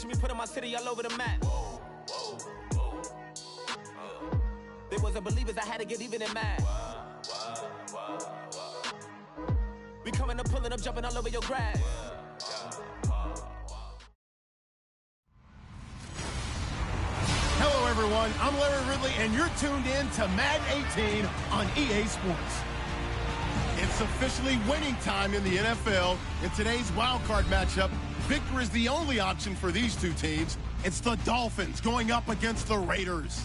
Picture me putting my city all over the map. They wasn't believers, I had to get even and mad. We coming up, pulling up, jumping all over your grass. Hello, everyone. I'm Larry Ridley, and you're tuned in to Madden 18 on EA Sports. It's officially winning time in the NFL. In today's wildcard matchup, victory is the only option for these two teams. It's the Dolphins going up against the Raiders.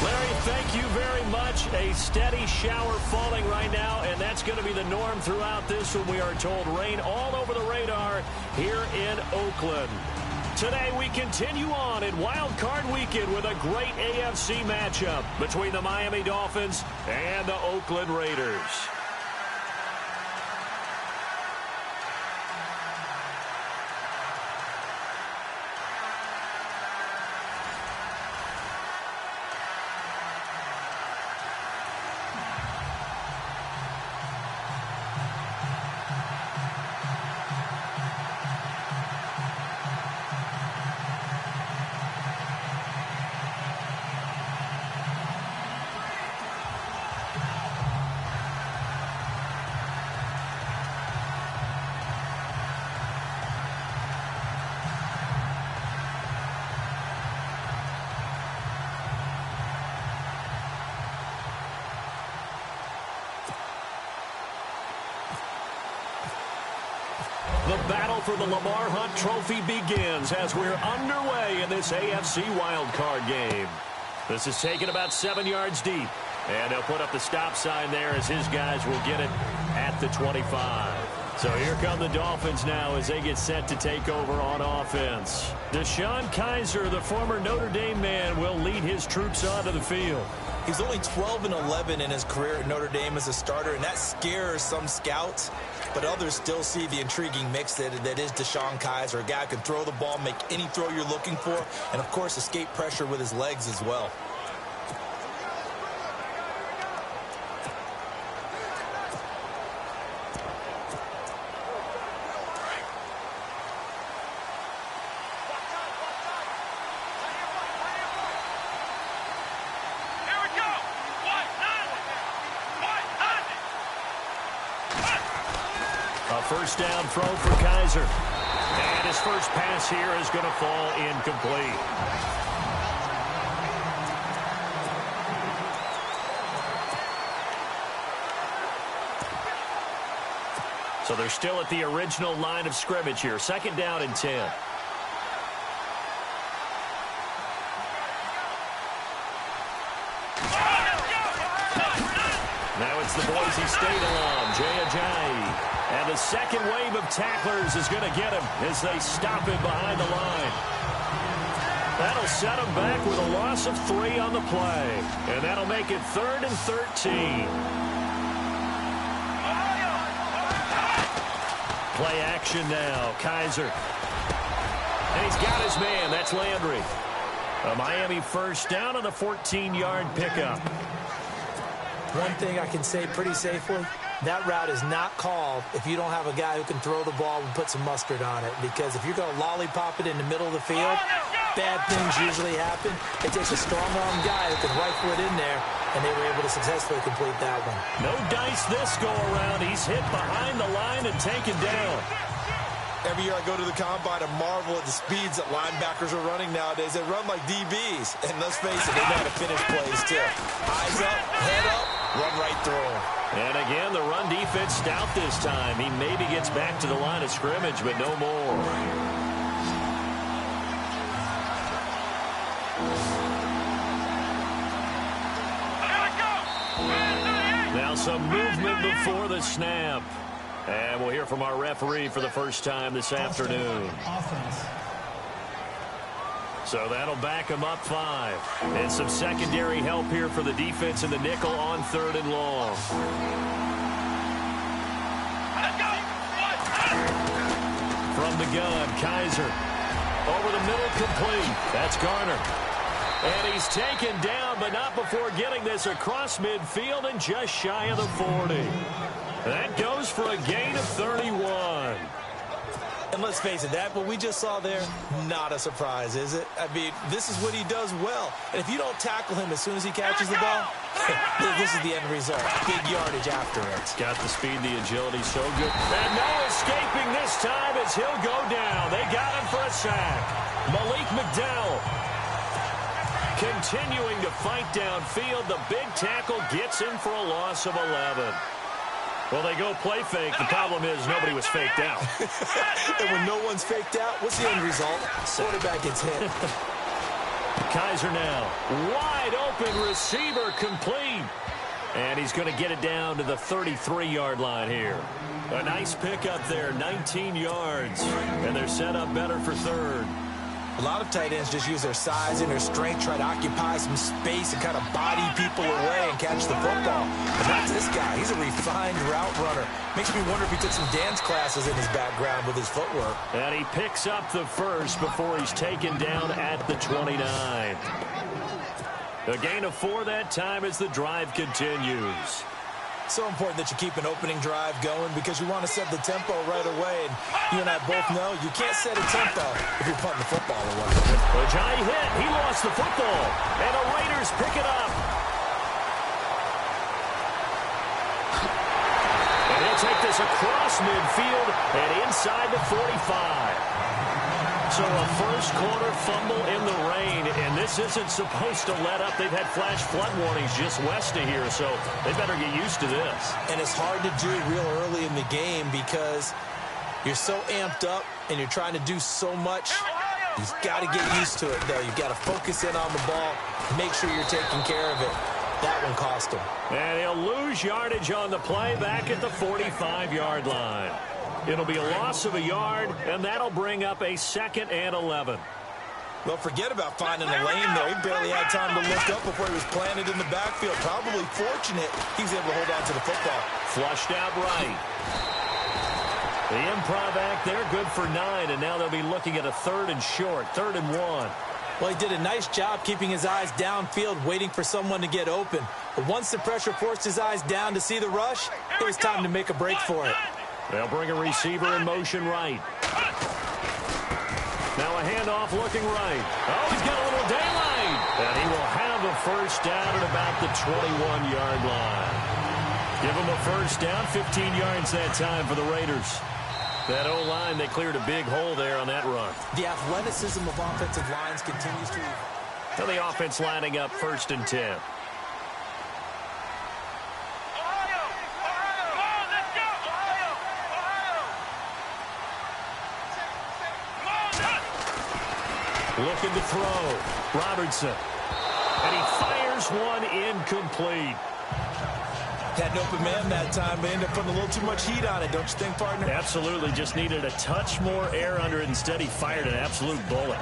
Larry, thank you very much. A steady shower falling right now, and that's going to be the norm throughout this one. We are told rain all over the radar here in Oakland. Today we continue on in Wild Card Weekend with a great AFC matchup between the Miami Dolphins and the Oakland Raiders. The battle for the Lamar Hunt Trophy begins as we're underway in this AFC wildcard game. This is taken about 7 yards deep, and they'll put up the stop sign there as his guys will get it at the 25. So here come the Dolphins now as they get set to take over on offense. DeShone Kizer, the former Notre Dame man, will lead his troops onto the field. He's only 12-11 in his career at Notre Dame as a starter, and that scares some scouts. But others still see the intriguing mix that is DeShone Kizer, a guy who can throw the ball, make any throw you're looking for, and, of course, escape pressure with his legs as well. First down throw for Kizer. And his first pass here is going to fall incomplete. So they're still at the original line of scrimmage here. Second down and 10. Now it's the Boise State alum, Jay Ajayi. And the second wave of tacklers is going to get him as they stop him behind the line. That'll set him back with a loss of 3 on the play. And that'll make it 3rd and 13. Play action now, Kizer. And he's got his man. That's Landry. A Miami first down on the 14-yard pickup. One thing I can say pretty safely, that route is not called if you don't have a guy who can throw the ball and put some mustard on it. Because if you're going to lollipop it in the middle of the field, bad things usually happen. It takes a strong-arm guy who can rifle it in there, and they were able to successfully complete that one. No dice this go-around. He's hit behind the line and taken down. Every year I go to the combine and marvel at the speeds that linebackers are running nowadays. They run like DBs. And let's face it, they know how to finish plays too. Eyes up, head up, run right through them. And again, the run defense stout this time. He maybe gets back to the line of scrimmage, but no more. Now some movement before the snap. And we'll hear from our referee for the first time this afternoon. So that'll back him up 5. And some secondary help here for the defense in the nickel on 3rd and long. From the gun, Kizer. Over the middle, complete. That's Garner. And he's taken down, but not before getting this across midfield and just shy of the 40. That goes for a gain of 31. And let's face it, that what we just saw there, not a surprise, is it? I mean, this is what he does well. And if you don't tackle him as soon as he catches the ball, this is the end result. Big yardage after it. Got the speed, the agility, so good. And no escaping this time as he'll go down. They got him for a sack. Malik McDowell continuing to fight downfield. The big tackle gets him for a loss of 11. Well, they go play fake. The problem is nobody was faked out. And when no one's faked out, what's the end result? Quarterback gets hit. Kaiser now. Wide open receiver complete. And he's going to get it down to the 33-yard line here. A nice pickup there, 19 yards. And they're set up better for third. A lot of tight ends just use their size and their strength, try to occupy some space and kind of body people away and catch the football. But not this guy. He's a refined route runner. Makes me wonder if he took some dance classes in his background with his footwork. And he picks up the first before he's taken down at the 29. A gain of 4 that time as the drive continues. So important that you keep an opening drive going because you want to set the tempo right away. And you and I both know you can't set a tempo if you're punting the football away. Ojai hit. He lost the football. And the Raiders pick it up. And he'll take this across midfield and inside the 45. So a first-quarter fumble in the rain, and this isn't supposed to let up. They've had flash flood warnings just west of here, so they better get used to this. And it's hard to do real early in the game because you're so amped up and you're trying to do so much. You've got to get used to it, though. You've got to focus in on the ball, make sure you're taking care of it. That one cost him. And he'll lose yardage on the play back at the 45-yard line. It'll be a loss of a yard, and that'll bring up a 2nd and 11. Well, forget about finding a lane there. He barely had time to look up before he was planted in the backfield. Probably fortunate he was able to hold on to the football. Flushed out right. The improv act there, good for 9, and now they'll be looking at a 3rd and short, 3rd and 1. Well, he did a nice job keeping his eyes downfield, waiting for someone to get open. But once the pressure forced his eyes down to see the rush, it was time to make a break for it. They'll bring a receiver in motion right. Now a handoff looking right. Oh, he's got a little daylight. And he will have a first down at about the 21-yard line. Give him a first down, 15 yards that time for the Raiders. That O-line, they cleared a big hole there on that run. The athleticism of offensive lines continues to... So the offense lining up 1st and 10. Looking to throw. Robertson. And he fires one incomplete. Had an open man that time, but ended up putting a little too much heat on it, don't you think, partner? Absolutely. Just needed a touch more air under it. Instead, he fired an absolute bullet.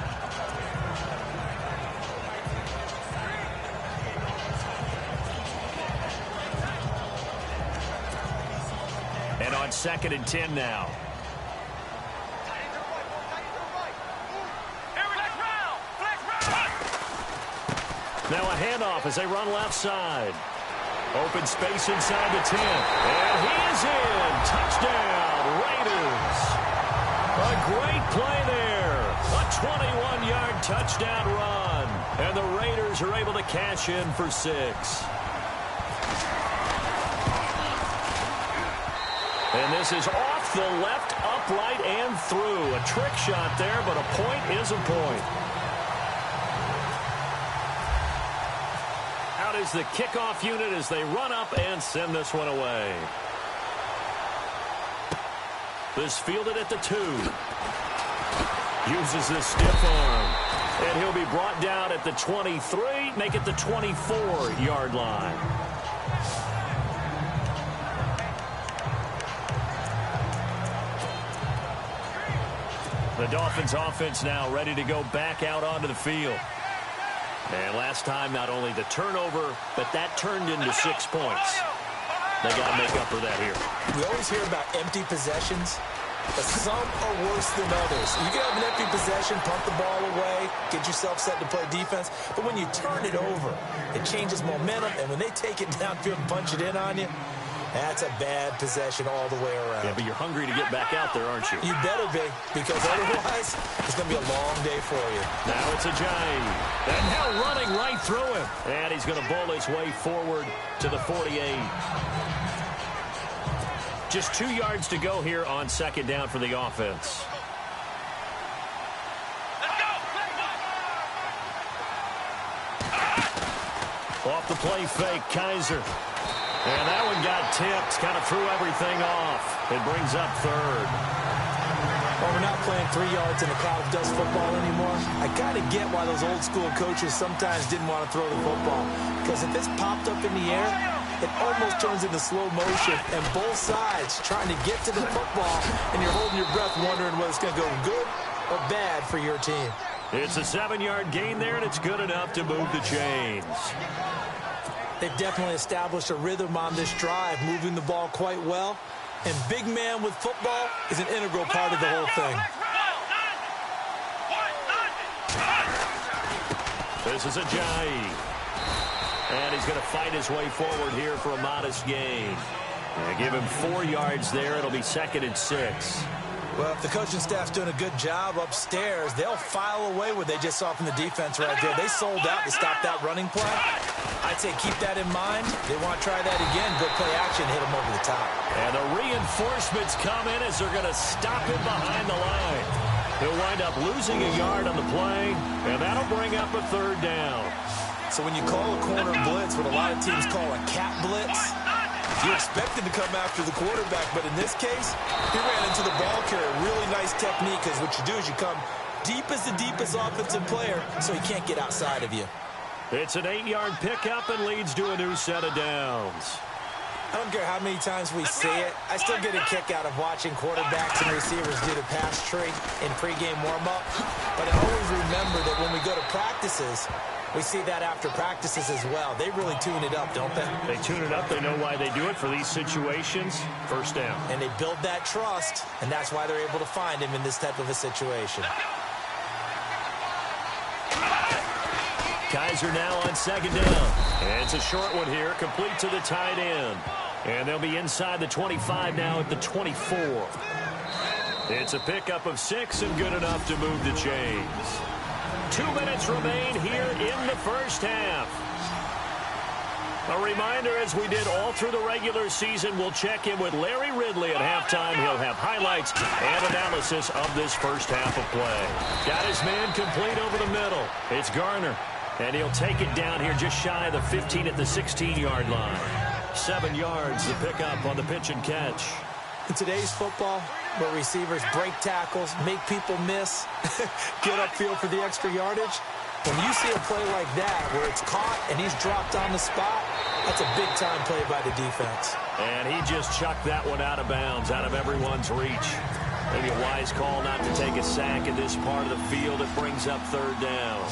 And on 2nd and 10 now. Now a handoff as they run left side. Open space inside the 10. And he is in. Touchdown, Raiders. A great play there. A 21-yard touchdown run. And the Raiders are able to cash in for 6. And this is off the left, upright, and through. A trick shot there, but a point is a point. Out is the kickoff unit as they run up and send this one away. This fielded at the 2. Uses the stiff arm. And he'll be brought down at the 23, make it the 24-yard line. The Dolphins offense now ready to go back out onto the field. And last time, not only the turnover, but that turned into 6 points. They got to make up for that here. We always hear about empty possessions, but some are worse than others. You can have an empty possession, punt the ball away, get yourself set to play defense, but when you turn it over, it changes momentum, and when they take it downfield and punch it in on you, That's a bad possession all the way around. Yeah, but you're hungry to get back out there, aren't you? You better be, because otherwise it's going to be a long day for you. Now it's Ajayi. And now running right through him. And he's going to bowl his way forward to the 48. Just 2 yards to go here on second down for the offense. Off the play fake, Kaiser. And that one got tipped, kind of threw everything off. It brings up third. Well, we're not playing 3 yards in a cloud of dust football anymore. I kind of get why those old school coaches sometimes didn't want to throw the football. Because if it's popped up in the air, it almost turns into slow motion. And both sides trying to get to the football, and you're holding your breath wondering whether it's going to go good or bad for your team. It's a 7-yard gain there, and it's good enough to move the chains. They've definitely established a rhythm on this drive, moving the ball quite well. And big man with football is an integral part of the whole thing. This is Ajayi. And he's going to fight his way forward here for a modest gain. And give him 4 yards there. It'll be 2nd and 6. Well, if the coaching staff's doing a good job upstairs, they'll file away what they just saw from the defense right there. They sold out to stop that running play. I'd say keep that in mind. They want to try that again. Good play action, hit them over the top. And the reinforcements come in as they're going to stop him behind the line. He'll wind up losing a yard on the play, and that'll bring up a 3rd down. So when you call a corner blitz, what a lot of teams call a cat blitz, you expect him to come after the quarterback, but in this case, he ran into the ball carrier. Really nice technique, because what you do is you come deep as the deepest offensive player, so he can't get outside of you. It's an 8-yard pickup and leads to a new set of downs. I don't care how many times we see it. I still get a kick out of watching quarterbacks and receivers do the pass tree in pregame warm-up. But I always remember that when we go to practices, we see that after practices as well. They really tune it up, don't they? They tune it up. They know why they do it for these situations. 1st down. And they build that trust, and that's why they're able to find him in this type of a situation. Kaiser now on 2nd down. And it's a short one here, complete to the tight end. And they'll be inside the 25 now at the 24. It's a pickup of 6 and good enough to move the chains. 2 minutes remain here in the first half. A reminder, as we did all through the regular season, we'll check in with Larry Ridley at halftime. He'll have highlights and analysis of this first half of play. Got his man complete over the middle. It's Garner. And he'll take it down here just shy of the 15 at the 16-yard line. 7 yards to pick up on the pitch and catch. In today's football, where receivers break tackles, make people miss, get upfield for the extra yardage, when you see a play like that where it's caught and he's dropped on the spot, that's a big-time play by the defense. And he just chucked that one out of bounds, out of everyone's reach. Maybe a wise call not to take a sack in this part of the field. It brings up 3rd down.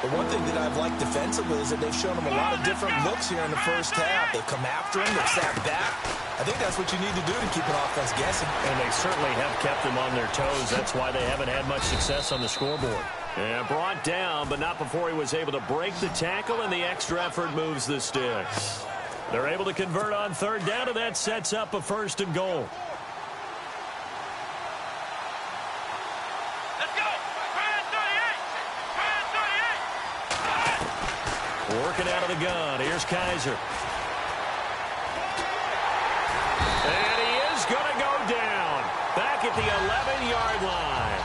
But one thing that I've liked defensively is that they've shown him a lot of different looks here in the first half. They've come after him. They've sat back. I think that's what you need to do to keep an offense guessing. And they certainly have kept them on their toes. That's why they haven't had much success on the scoreboard. And brought down, but not before he was able to break the tackle, and the extra effort moves the sticks. They're able to convert on 3rd down, and that sets up a 1st and goal. Working out of the gun. Here's Kaiser. And he is going to go down. Back at the 11-yard line.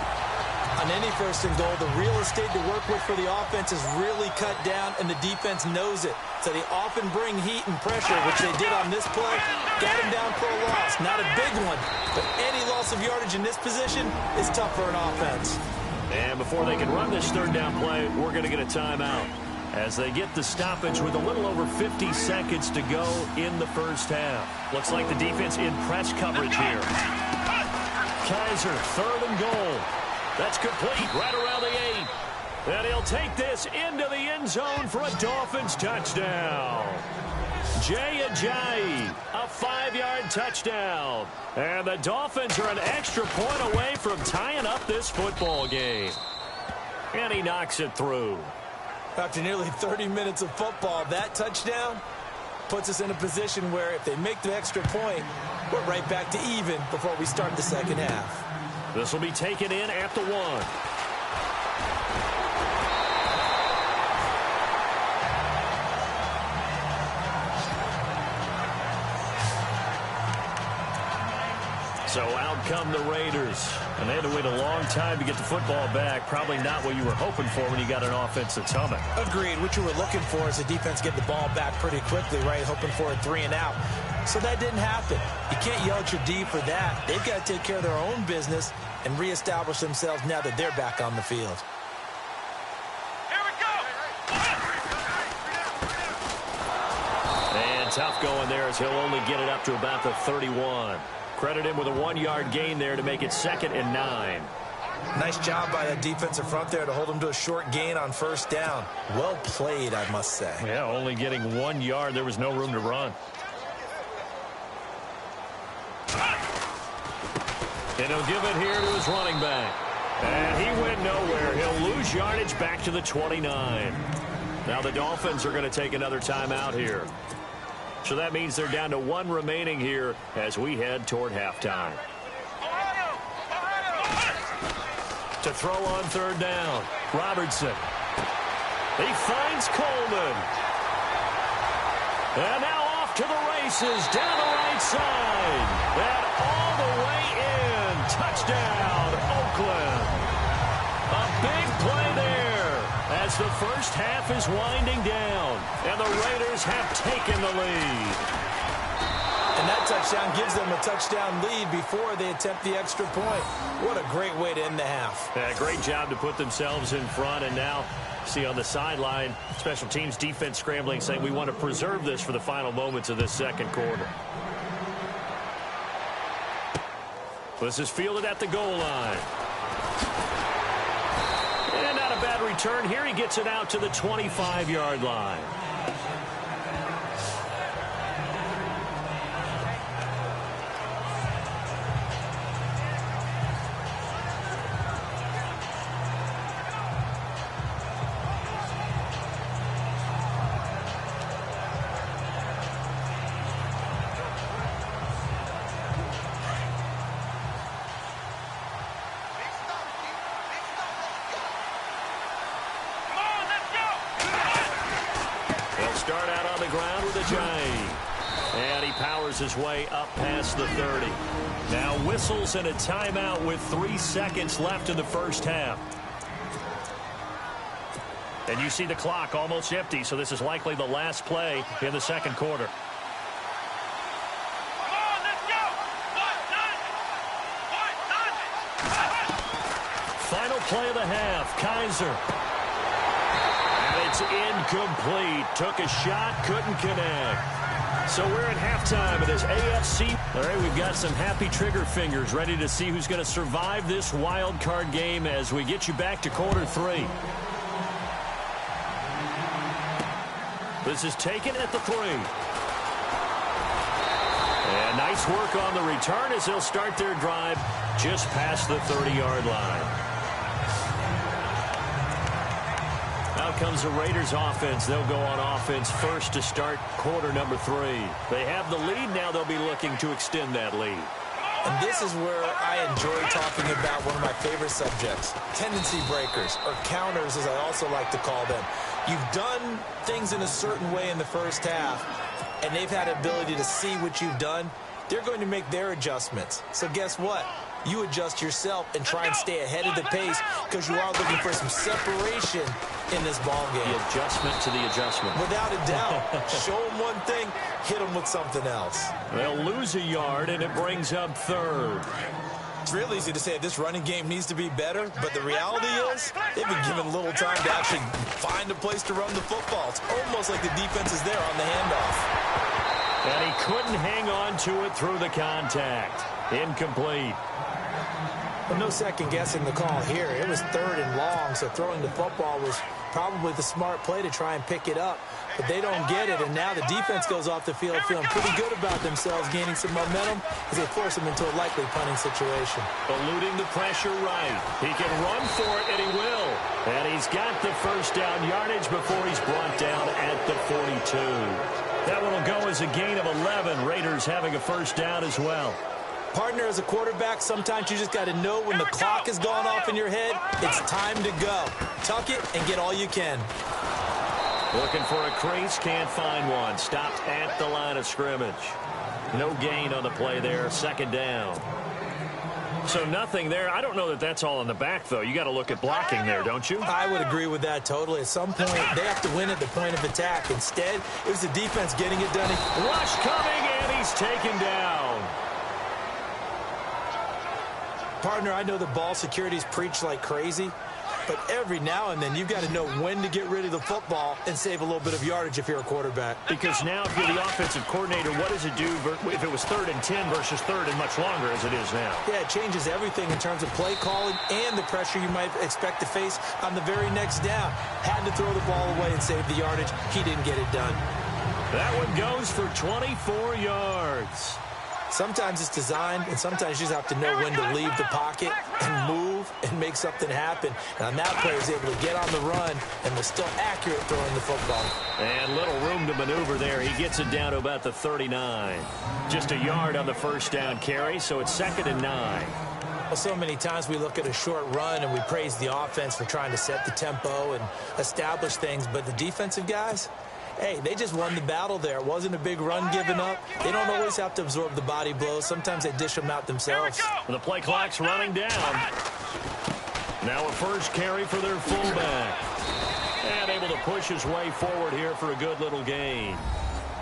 On any 1st and goal, the real estate to work with for the offense is really cut down, and the defense knows it. So they often bring heat and pressure, which they did on this play. Got him down for a loss. Not a big one, but any loss of yardage in this position is tough for an offense. And before they can run this 3rd down play, we're going to get a timeout as they get the stoppage with a little over 50 seconds to go in the first half. Looks like the defense in press coverage here. Kaiser, 3rd and goal. That's complete right around the 8. And he'll take this into the end zone for a Dolphins touchdown. Jay Ajayi, a 5-yard touchdown. And the Dolphins are an extra point away from tying up this football game. And he knocks it through. After nearly 30 minutes of football, that touchdown, puts us in a position where if they make the extra point, we're right back to even before we start the second half. This will be taken in at the 1. So out come the Raiders. And they had to wait a long time to get the football back. Probably not what you were hoping for when you got an offense that's humming. Agreed. What you were looking for is the defense get the ball back pretty quickly, right? Hoping for a 3 and out. So that didn't happen. You can't yell at your D for that. They've got to take care of their own business and reestablish themselves now that they're back on the field. Here we go. And tough going there as he'll only get it up to about the 31. Credit him with a 1-yard gain there to make it 2nd and 9. Nice job by that defensive front there to hold him to a short gain on first down. Well played, I must say. Yeah, only getting 1 yard. There was no room to run. And he'll give it here to his running back. And he went nowhere. He'll lose yardage back to the 29. Now the Dolphins are going to take another timeout here. So that means they're down to 1 remaining here as we head toward halftime. To throw on 3rd down, Robertson. He finds Coleman. And now off to the races down the right side. And all the way in. Touchdown, Oakland. A big play there as the first half is winding down. And the Raiders have taken the lead. And that touchdown gives them a touchdown lead before they attempt the extra point. What a great way to end the half. Yeah, great job to put themselves in front. And now, see on the sideline, special teams defense scrambling, saying we want to preserve this for the final moments of this second quarter. This is fielded at the goal line. And not a bad return here. He gets it out to the 25-yard line. Start out on the ground with a J. And he powers his way up past the 30. Now whistles and a timeout with 3 seconds left in the first half. And you see the clock almost empty, so this is likely the last play in the second quarter. Final play of the half, Kaiser. It's incomplete. Took a shot, couldn't connect. So we're at halftime of this AFC. All right, we've got some happy trigger fingers ready to see who's going to survive this wild card game as we get you back to quarter 3. This is taken at the 3. And nice work on the return as they'll start their drive just past the 30-yard line. Now comes the Raiders offense. They'll go on offense first to start quarter number 3. They have the lead. Now they'll be looking to extend that lead. And this is where I enjoy talking about one of my favorite subjects, tendency breakers, or counters as I also like to call them. You've done things in a certain way in the first half, and they've had ability to see what you've done. They're going to make their adjustments. So guess what? You adjust yourself and try and stay ahead of the pace because you are looking for some separation in this ball game. The adjustment to the adjustment. Without a doubt. Show them one thing, hit them with something else. They'll lose a yard, and it brings up 3rd. It's real easy to say this running game needs to be better, but the reality is they've been given a little time to actually find a place to run the football. It's almost like the defense is there on the handoff. And he couldn't hang on to it through the contact. Incomplete. Well, no second guessing the call here. It was 3rd and long, so throwing the football was probably the smart play to try and pick it up. But they don't get it, and now the defense goes off the field feeling pretty good about themselves, gaining some momentum as they force them into a likely punting situation. Eluding the pressure right. He can run for it, and he will. And he's got the first down yardage before he's brought down at the 42. That one will go as a gain of 11. Raiders having a first down as well. Partner, as a quarterback, sometimes you just got to know when the clock has gone off in your head, it's time to go. Tuck it and get all you can. Looking for a crease, can't find one. Stopped at the line of scrimmage. No gain on the play there, 2nd down. So nothing there. I don't know that that's all in the back, though. You got to look at blocking there, don't you? I would agree with that totally. At some point, they have to win at the point of attack. Instead, it was the defense getting it done. Rush coming, and he's taken down. Partner, I know the ball security's preached like crazy, but every now and then you've got to know when to get rid of the football and save a little bit of yardage if you're a quarterback. Because now if you're the offensive coordinator, what does it do if it was 3rd and 10 versus 3rd and much longer as it is now? Yeah, it changes everything in terms of play calling and the pressure you might expect to face on the very next down. Had to throw the ball away and save the yardage. He didn't get it done. That one goes for 24 yards. Sometimes it's designed, and sometimes you just have to know when to leave the pocket and move and make something happen. And on that play, he was able to get on the run and was still accurate throwing the football. And little room to maneuver there. He gets it down to about the 39. Just a yard on the first down carry, so it's 2nd and 9. Well, so many times we look at a short run and we praise the offense for trying to set the tempo and establish things, but the defensive guys, hey, they just won the battle there. It wasn't a big run given up. They don't always have to absorb the body blows. Sometimes they dish them out themselves. The play clock's running down. Now a first carry for their fullback. And able to push his way forward here for a good little gain.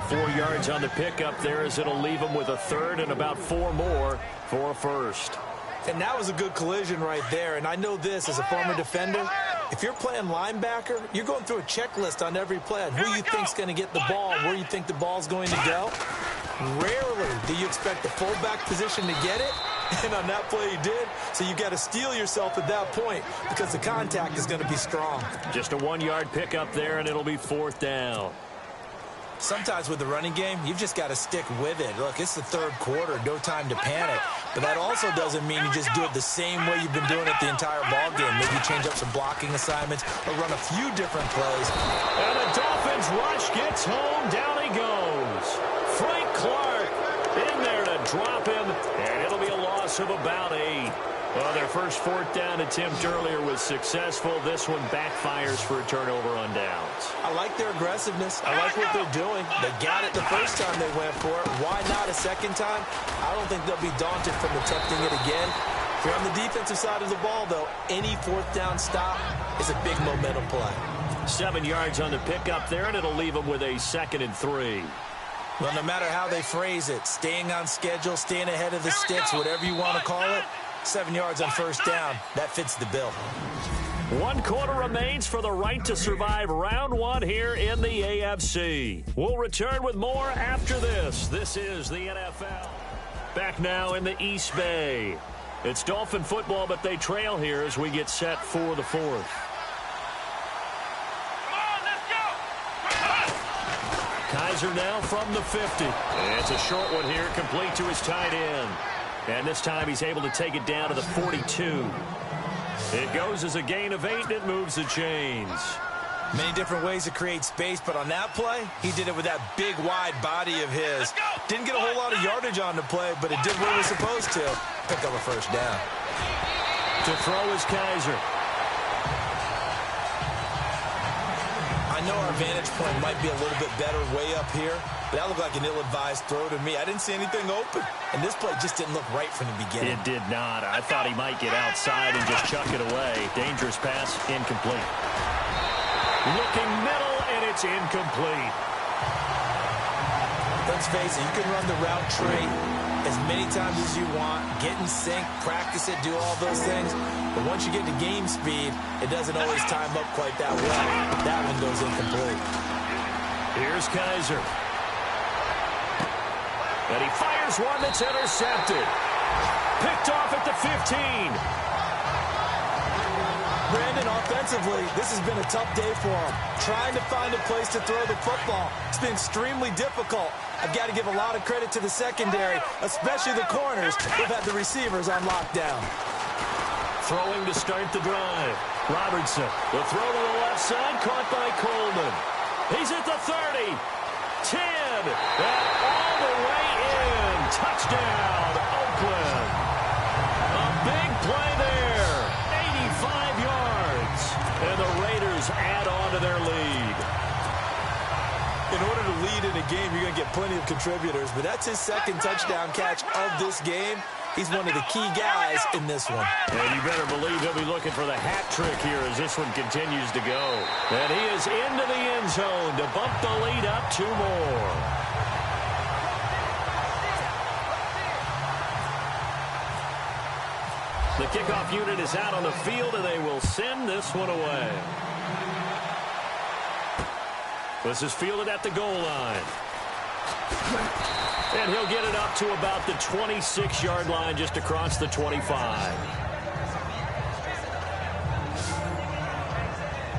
4 yards on the pickup there as it'll leave him with a 3rd and about 4 more for a first. And that was a good collision right there. And I know this as a former defender. If you're playing linebacker, you're going through a checklist on every play on who you think's going to get the ball, where you think the ball's going to go. Rarely do you expect the fullback position to get it. And on that play he did. So you've got to steel yourself at that point because the contact is going to be strong. Just a 1-yard pickup there, and it'll be 4th down. Sometimes with the running game, you've just got to stick with it. Look, it's the 3rd quarter, no time to panic. But that also doesn't mean you just do it the same way you've been doing it the entire ball game. Maybe change up some blocking assignments or run a few different plays. And the Dolphins rush gets home. Down he goes. Frank Clark in there to drop him, and it'll be a loss of about 8. Well, their first 4th down attempt earlier was successful. This one backfires for a turnover on downs. I like their aggressiveness. I like what they're doing. They got it the first time they went for it. Why not a second time? I don't think they'll be daunted from attempting it again. If you're on the defensive side of the ball, though, any 4th down stop is a big momentum play. 7 yards on the pickup there, and it'll leave them with a 2nd and 3. Well, no matter how they phrase it, staying on schedule, staying ahead of the sticks, whatever you want to call it, 7 yards on first down, that fits the bill. 1 quarter remains for the right to survive round 1 here in the AFC. We'll return with more after this. This is the NFL. Back now in the East Bay. It's Dolphin football, but they trail here as we get set for the 4th. Kaiser now from the 50. And it's a short one here, complete to his tight end. And this time he's able to take it down to the 42. It goes as a gain of 8, and it moves the chains. Many different ways to create space, but on that play, he did it with that big, wide body of his. Didn't get a whole lot of yardage on the play, but it did what it was supposed to. Pick up a first down. To throw is Kaiser. I know our vantage point might be a little bit better way up here, but that looked like an ill-advised throw to me. I didn't see anything open, and this play just didn't look right from the beginning. It did not. I thought he might get outside and just chuck it away. Dangerous pass, incomplete. Looking middle, and it's incomplete. Let's face it, you can run the route tree as many times as you want, get in sync, practice it, do all those things. But once you get to game speed, it doesn't always time up quite that well. That one goes incomplete. Here's Kaiser. And he fires one that's intercepted. Picked off at the 15. Brandon, offensively, this has been a tough day for him. Trying to find a place to throw the football. It's been extremely difficult. I've got to give a lot of credit to the secondary, especially the corners who've had the receivers on lockdown. Throwing to start the drive. Robertson, the throw to the left side, caught by Coleman. He's at the 30. 10. And all the way in. Touchdown, Oakland. A big play there. 85 yards. And the Raiders add on to their lead. In order to lead in a game, you're going to get plenty of contributors, but that's his second touchdown catch of this game. He's one of the key guys in this one. And you better believe he'll be looking for the hat trick here as this one continues to go. And he is into the end zone to bump the lead up 2 more. The kickoff unit is out on the field, and they will send this one away. This is fielded at the goal line. And he'll get it up to about the 26-yard line, just across the 25.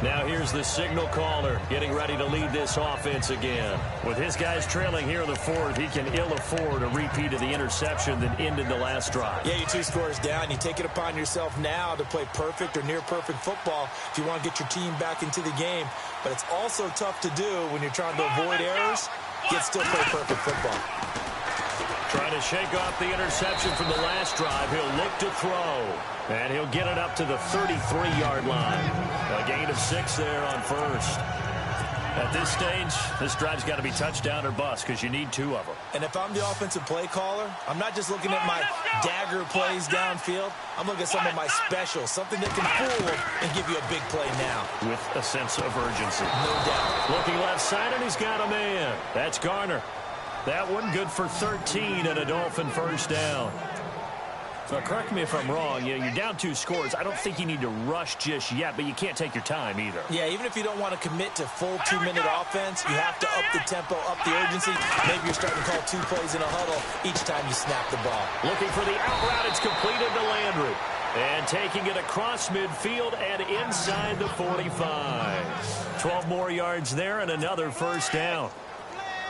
Now here's the signal caller getting ready to lead this offense again. With his guys trailing here in the fourth, he can ill afford a repeat of the interception that ended the last drive. Yeah, you're 2 scores down. You take it upon yourself now to play perfect or near perfect football if you want to get your team back into the game. But it's also tough to do when you're trying to avoid errors, yet still play perfect football. Trying to shake off the interception from the last drive. He'll look to throw. And he'll get it up to the 33-yard line. A gain of 6 there on first. At this stage, this drive's got to be touchdown or bust because you need 2 of them. And if I'm the offensive play caller, I'm not just looking at my dagger plays downfield. I'm looking at some of my specials, something that can fool and give you a big play now. With a sense of urgency. No doubt. Looking left side, and he's got a man. That's Garner. That one good for 13 and a Dolphin first down. Now, correct me if I'm wrong. You know, you're down 2 scores. I don't think you need to rush just yet, but you can't take your time either. Yeah, even if you don't want to commit to full 2-minute offense, you have to up the tempo, up the urgency. Maybe you're starting to call 2 plays in a huddle each time you snap the ball. Looking for the out route. It's completed to Landry. And taking it across midfield and inside the 45. 12 more yards there and another first down.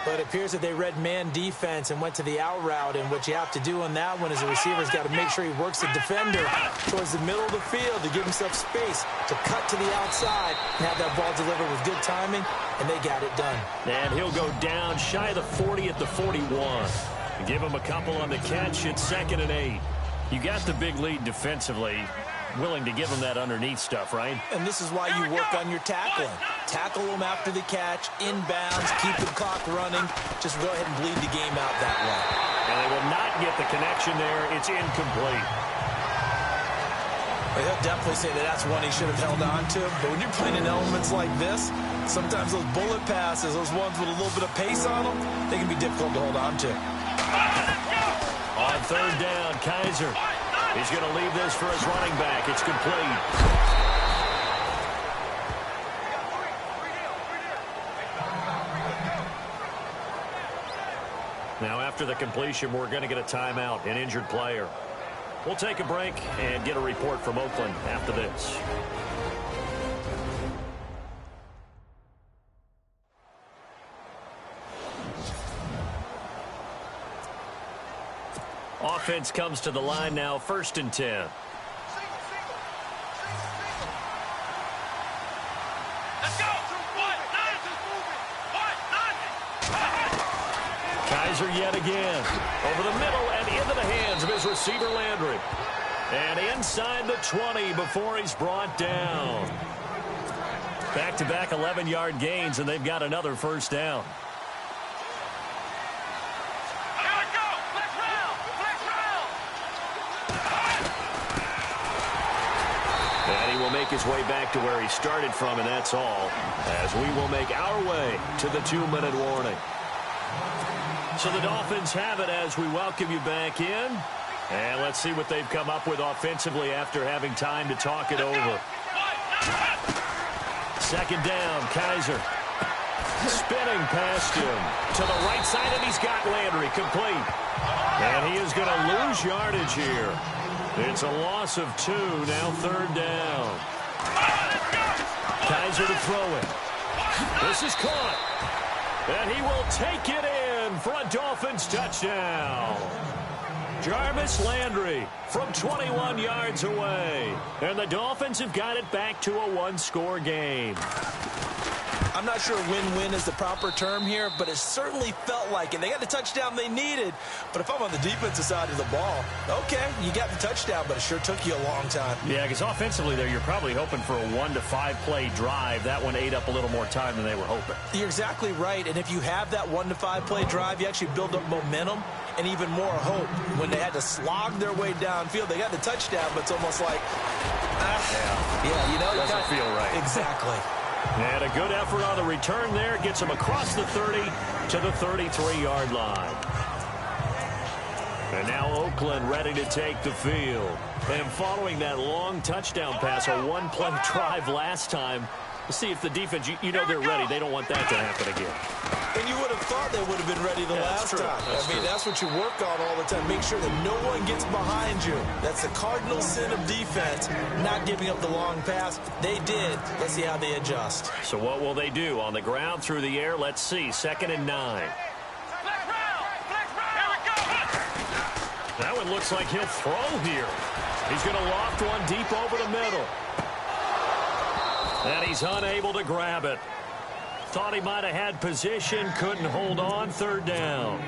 But it appears that they read man defense and went to the out route. And what you have to do on that one is the receiver's got to make sure he works the defender towards the middle of the field to give himself space to cut to the outside and have that ball delivered with good timing, and they got it done. And he'll go down shy of the 40 at the 41. Give him a couple on the catch. It's 2nd and 8. You got the big lead defensively. Willing to give him that underneath stuff, right? And this is why you work on your tackling. Tackle them after the catch, inbounds, keep the clock running. Just go ahead and bleed the game out that way. And they will not get the connection there. It's incomplete. Well, he'll definitely say that that's one he should have held on to. But when you're playing in elements like this, sometimes those bullet passes, those ones with a little bit of pace on them, they can be difficult to hold on to. On 3rd down, Kaiser. He's going to leave this for his running back. It's complete. Now, after the completion, we're going to get a timeout, an injured player. We'll take a break and get a report from Oakland after this. Offense comes to the line now, 1st and 10. Let's go. Kaiser yet again. Over the middle and into the hands of his receiver, Landry. And inside the 20 before he's brought down. Back-to-back 11-yard gains, and they've got another first down. And he will make his way back to where he started from, and that's all, as we will make our way to the 2-minute warning. So the Dolphins have it as we welcome you back in. And let's see what they've come up with offensively after having time to talk it over. 2nd down, Kaiser. spinning past him to the right side, and he's got Landry complete. And he is going to lose yardage here. It's a loss of 2, now 3rd down. Kaiser to throw it. This is caught. And he will take it in for a Dolphins touchdown. Jarvis Landry from 21 yards away. And the Dolphins have got it back to a one-score game. I'm not sure win-win is the proper term here, but it certainly felt like it. They got the touchdown they needed. But if I'm on the defensive side of the ball, okay, you got the touchdown, but it sure took you a long time. Yeah, because offensively there, you're probably hoping for a 1 to 5 play drive. That one ate up a little more time than they were hoping. You're exactly right. And if you have that 1 to 5 play drive, you actually build up momentum and even more hope. When they had to slog their way downfield, they got the touchdown, but it's almost like, yeah, you know, doesn't feel right. Exactly. And a good effort on the return there. Gets him across the 30 to the 33-yard line. And now Oakland ready to take the field. And following that long touchdown pass, a one-play drive last time, we'll see if the defense, you know they're ready. They don't want that to happen again. And you would have thought they would have been ready the last time. That's what you work on all the time. Make sure that no one gets behind you. That's the cardinal sin of defense, not giving up the long pass. They did. Let's see how they adjust. So what will they do? On the ground, through the air, let's see. 2nd and 9. That one looks like he'll throw here. He's going to loft one deep over the middle. And he's unable to grab it. Thought he might have had position, couldn't hold on. 3rd down.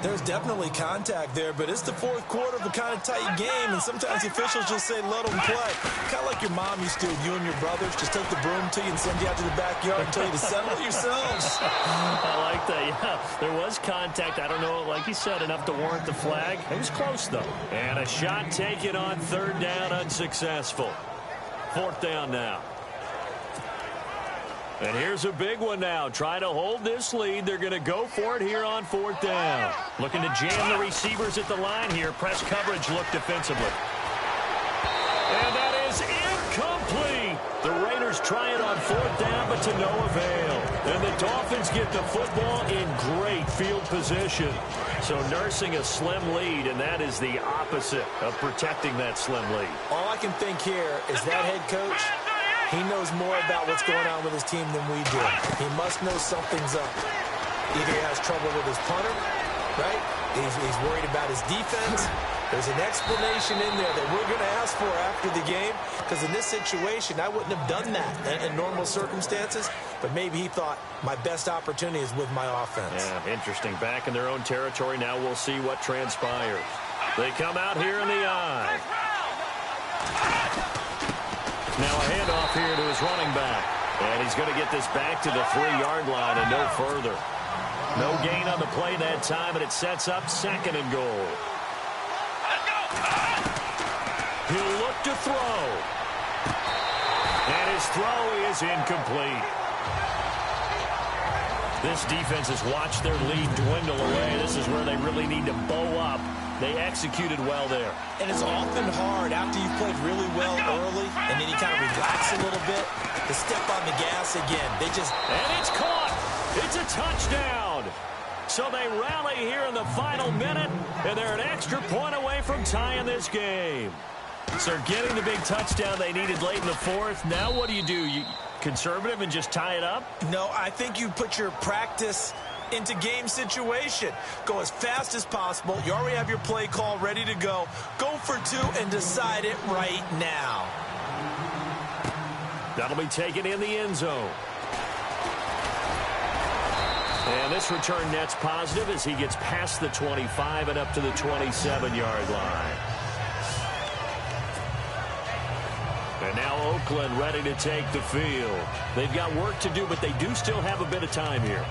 There's definitely contact there, but it's the 4th quarter of a kind of tight game, and sometimes the officials just say let them play. Kind of like your mom used to, you and your brothers just take the broom to you and send you out to the backyard and tell you to settle it yourselves. I like that, yeah. There was contact. I don't know, like you said, enough to warrant the flag. It was close, though. And a shot taken on 3rd down, unsuccessful. 4th down now. And here's a big one now. Try to hold this lead. They're going to go for it here on 4th down. Looking to jam the receivers at the line here. Press coverage look defensively. And that is incomplete. The Raiders try it on 4th down, but to no avail. And the Dolphins get the football in great field position. So nursing a slim lead, and that is the opposite of protecting that slim lead. All I can think here is that head coach, he knows more about what's going on with his team than we do. He must know something's up. Either he has trouble with his punter, right? He's worried about his defense. There's an explanation in there that we're going to ask for after the game, because in this situation, I wouldn't have done that in normal circumstances, but maybe he thought my best opportunity is with my offense. Yeah, interesting. Back in their own territory. Now we'll see what transpires. They come out here in the eye. Now a handoff here to his running back. And he's going to get this back to the 3-yard line and no further. No gain on the play that time, and it sets up 2nd and goal. He'll look to throw. And his throw is incomplete. This defense has watched their lead dwindle away. This is where they really need to bow up. They executed well there. And it's often hard after you've played really well early and then you kind of relax a little bit to step on the gas again. And it's caught. It's a touchdown. So they rally here in the final minute, and they're an extra point away from tying this game. So getting the big touchdown they needed late in the 4th. Now what do? You conservative and just tie it up? No, I think you put your practice into game situation. Go as fast as possible. You already have your play call ready to go. Go for 2 and decide it right now. That'll be taken in the end zone. And this return net's positive as he gets past the 25 and up to the 27-yard line. And now Oakland ready to take the field. They've got work to do, but they do still have a bit of time here.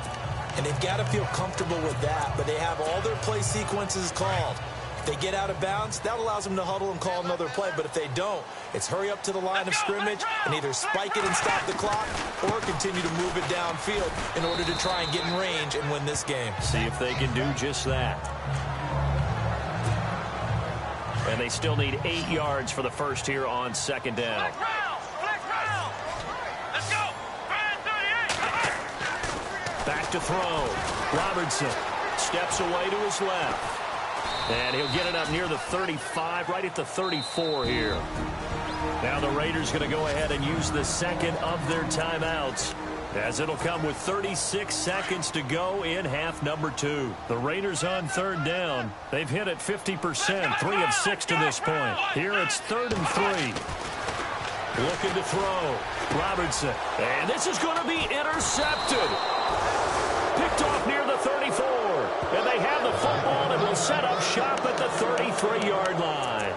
And they've got to feel comfortable with that, but they have all their play sequences called. If they get out of bounds, that allows them to huddle and call another play. But if they don't, it's hurry up to the line of scrimmage and either spike it and stop the clock or continue to move it downfield in order to try and get in range and win this game. See if they can do just that. And they still need 8 yards for the first here on 2nd down. Back to throw. Robertson steps away to his left. And he'll get it up near the 35, right at the 34 here. Now the Raiders going to go ahead and use the second of their timeouts, as it'll come with 36 seconds to go in half number 2. The Raiders on third down. They've hit it 50%, 3 of 6 to this point. Here it's 3rd and 3. Looking to throw. Robertson. And this is going to be intercepted. Picked off near the 34. And they have the football and will set up shop at the 33-yard line.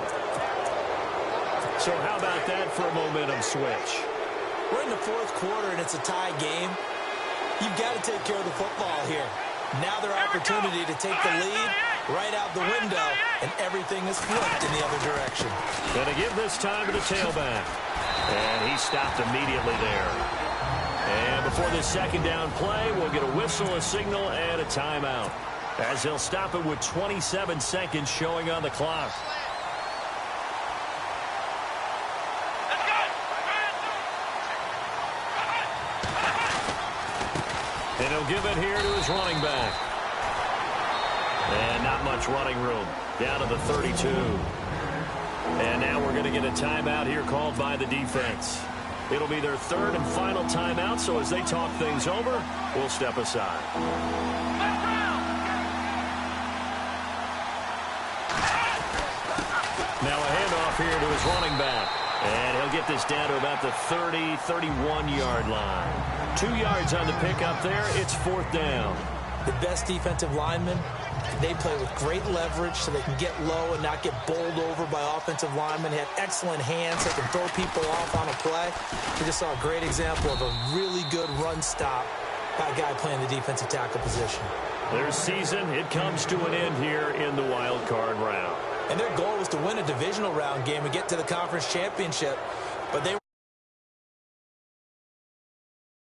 So how about that for a momentum switch? We're in the 4th quarter, and it's a tie game. You've got to take care of the football here. Now their opportunity to take the lead right out the window, and everything is flipped in the other direction. Going to give this time to the tailback. And he stopped immediately there. And before this second down play, we'll get a whistle, a signal, and a timeout, as he'll stop it with 27 seconds showing on the clock. And he'll give it here to his running back. And not much running room. Down to the 32. And now we're going to get a timeout here called by the defense. It'll be their 3rd and final timeout, so as they talk things over, we'll step aside. Now a handoff here to his running back. And he'll get this down to about the 30, 31-yard line. 2 yards on the pickup there. It's 4th down. The best defensive linemen, they play with great leverage so they can get low and not get bowled over by offensive linemen. They have excellent hands. They can throw people off on a play. We just saw a great example of a really good run stop by a guy playing the defensive tackle position. Their season, it comes to an end here in the wild card round. And their goal was to win a divisional round game and get to the conference championship, but they